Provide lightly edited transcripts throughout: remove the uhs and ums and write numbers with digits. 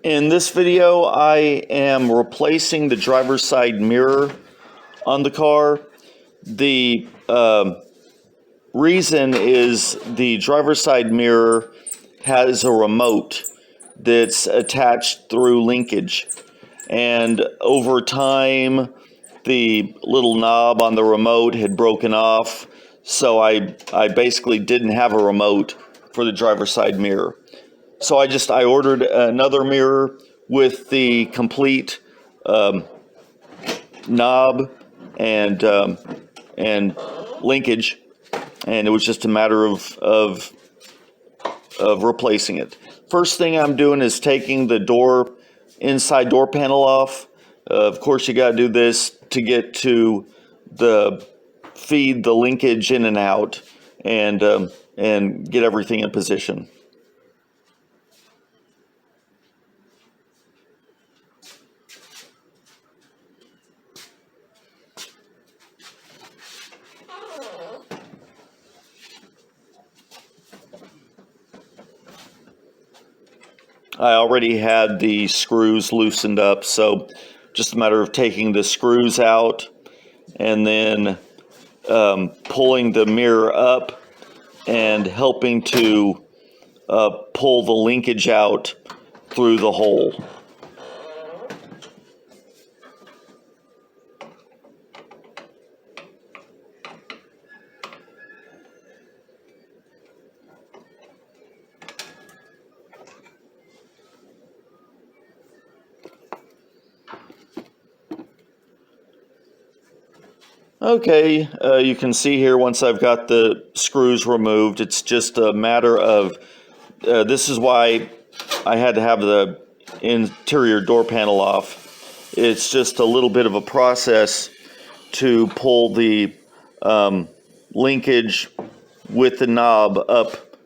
In this video, I am replacing the driver's side mirror on the car. The reason is the driver's side mirror has a remote that's attached through linkage. And over time, the little knob on the remote had broken off. So I basically didn't have a remote for the driver's side mirror. So I ordered another mirror with the complete knob and linkage, and it was just a matter of replacing it. First thing I'm doing is taking the inside door panel off. Of course, you got to do this to get to feed the linkage in and out, and get everything in position. I already had the screws loosened up, so just a matter of taking the screws out and then pulling the mirror up and helping to pull the linkage out through the hole. Okay, you can see here once I've got the screws removed, it's just a matter of, this is why I had to have the interior door panel off. It's just a little bit of a process to pull the linkage with the knob up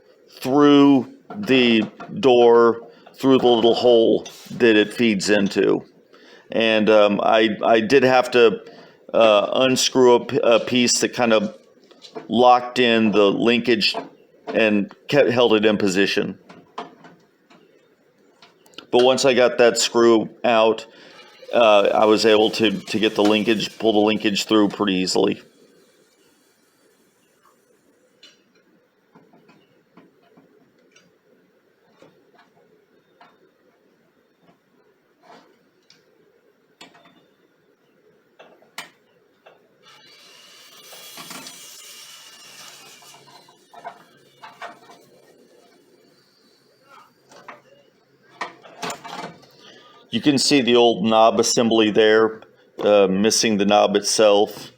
through the door, through the little hole that it feeds into. And I did have to unscrew a piece that kind of locked in the linkage and held it in position. But once I got that screw out, I was able to get pull the linkage through pretty easily. You can see the old knob assembly there, missing the knob itself.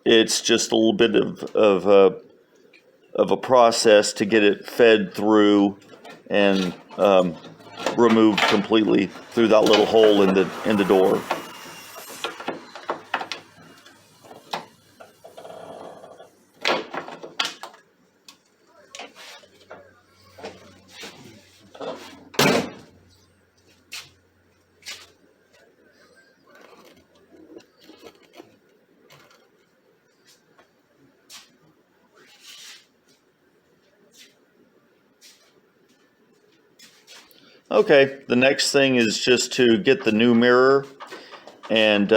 It's just a little bit of a process to get it fed through and removed completely through that little hole in the door. Okay, the next thing is just to get the new mirror and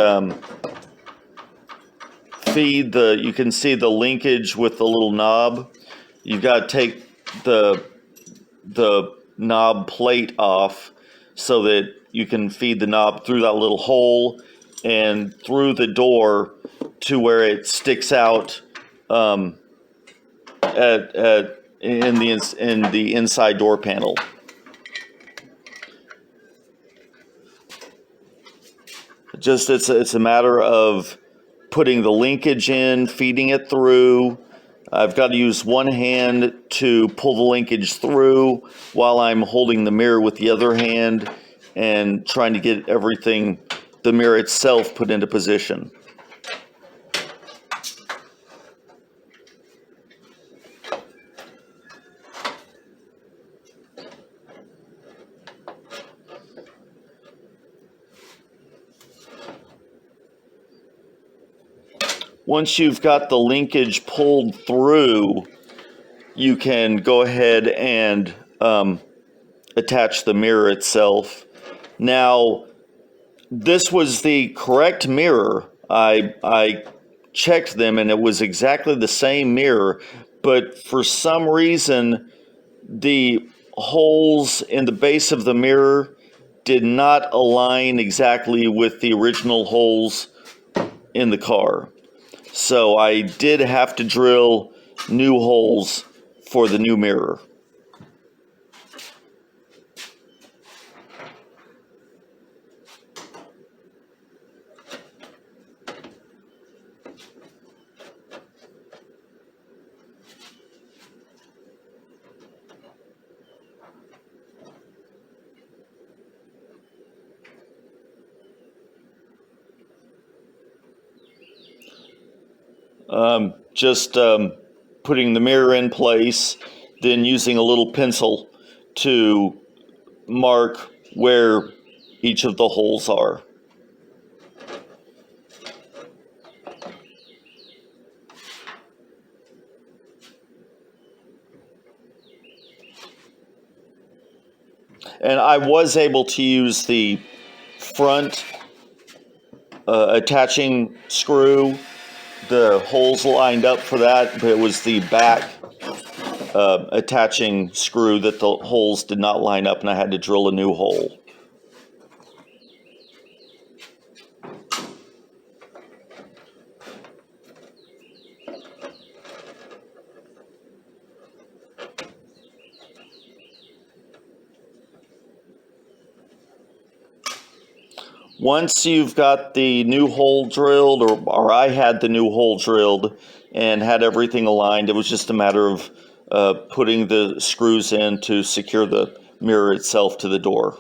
feed you can see the linkage with the little knob. You've got to take the knob plate off so that you can feed the knob through that little hole and through the door to where it sticks out in the inside door panel. Just it's a matter of putting the linkage in, feeding it through. I've got to use one hand to pull the linkage through while I'm holding the mirror with the other hand and trying to get the mirror itself put into position. Once you've got the linkage pulled through, you can go ahead and attach the mirror itself. Now, this was the correct mirror. I checked them and it was exactly the same mirror, but for some reason, the holes in the base of the mirror did not align exactly with the original holes in the car. So I did have to drill new holes for the new mirror. Just putting the mirror in place, then using a little pencil to mark where each of the holes are. And I was able to use the front attaching screw. The holes lined up for that, but it was the back attaching screw that the holes did not line up, and I had to drill a new hole. Once you've got the new hole drilled, or I had the new hole drilled and had everything aligned, it was just a matter of putting the screws in to secure the mirror itself to the door.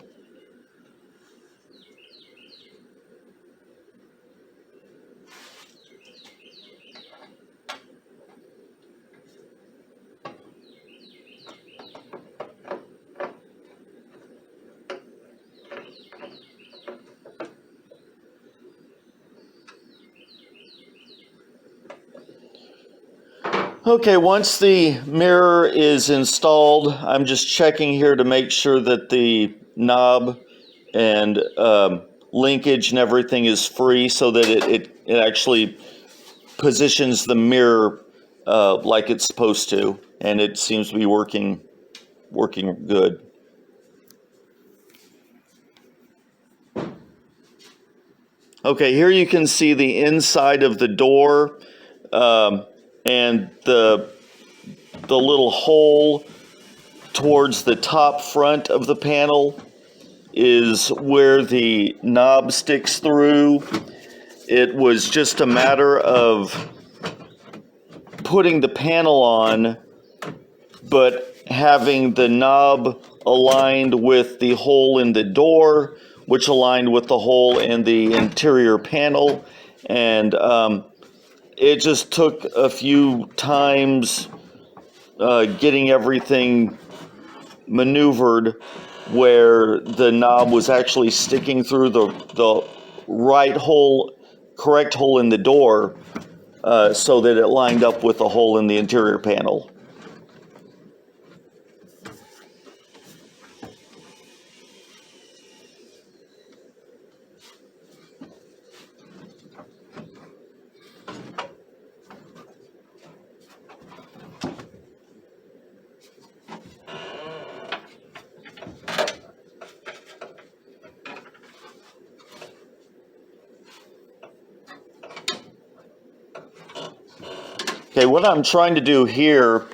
Okay, once the mirror is installed, I'm just checking here to make sure that the knob and linkage and everything is free so that it actually positions the mirror like it's supposed to, and it seems to be working good. Okay, here you can see the inside of the door and the little hole towards the top front of the panel is where the knob sticks through. It was just a matter of putting the panel on, but having the knob aligned with the hole in the door, which aligned with the hole in the interior panel. And it just took a few times getting everything maneuvered where the knob was actually sticking through the right hole, correct hole in the door, so that it lined up with the hole in the interior panel. Okay, what I'm trying to do here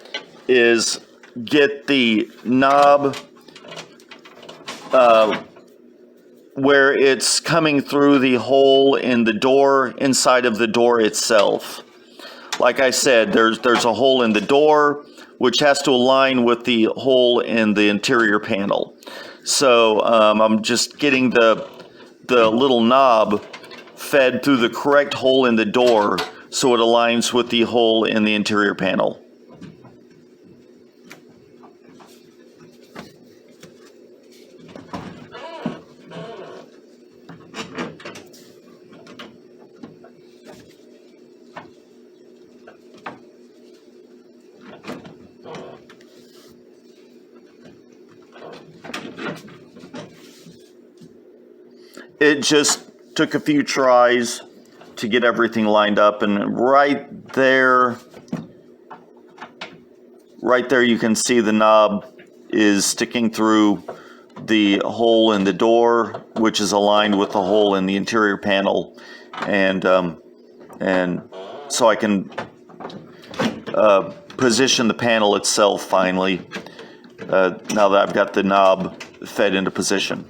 is get the knob where it's coming through the hole in the door, inside of the door itself. Like I said, there's a hole in the door which has to align with the hole in the interior panel. So I'm just getting the little knob fed through the correct hole in the door so it aligns with the hole in the interior panel. it just took a few tries to get everything lined up, and right there you can see the knob is sticking through the hole in the door, which is aligned with the hole in the interior panel, and so I can position the panel itself finally, now that I've got the knob fed into position.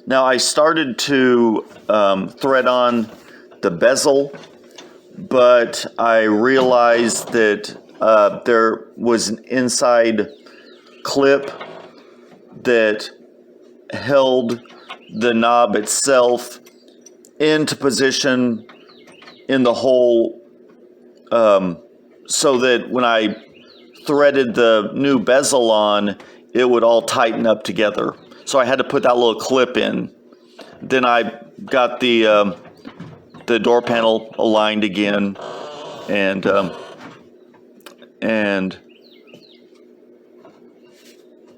Now I started to thread on the bezel, but I realized that there was an inside clip that held the knob itself into position in the hole, so that when I threaded the new bezel on, it would all tighten up together. So I had to put that little clip in. Then I got the door panel aligned again, and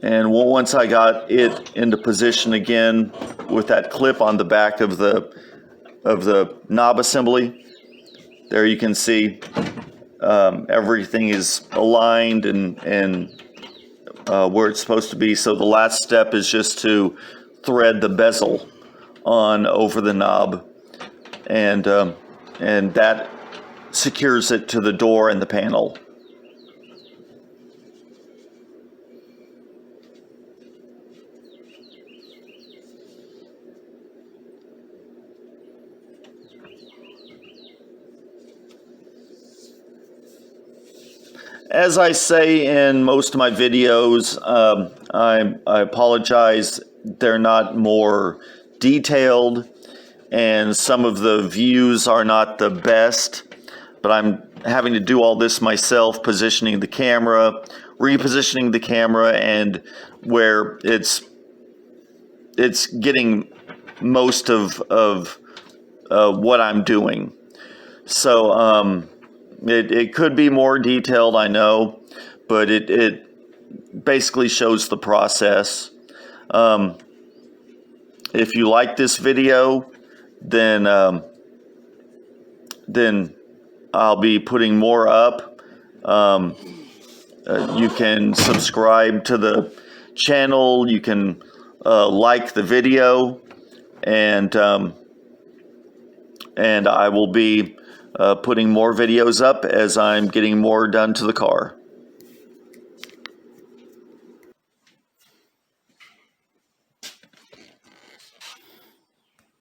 once I got it into position again with that clip on the back of the knob assembly, there you can see everything is aligned and where it's supposed to be. So the last step is just to thread the bezel on over the knob, and that secures it to the door and the panel. As I say in most of my videos, I apologize, they're not more detailed, and some of the views are not the best, but I'm having to do all this myself, positioning the camera, repositioning the camera, and where it's getting most of what I'm doing. So it could be more detailed, I know, but it basically shows the process. If you like this video, then I'll be putting more up. You can subscribe to the channel. You can like the video, and I will be putting more videos up as I'm getting more done to the car.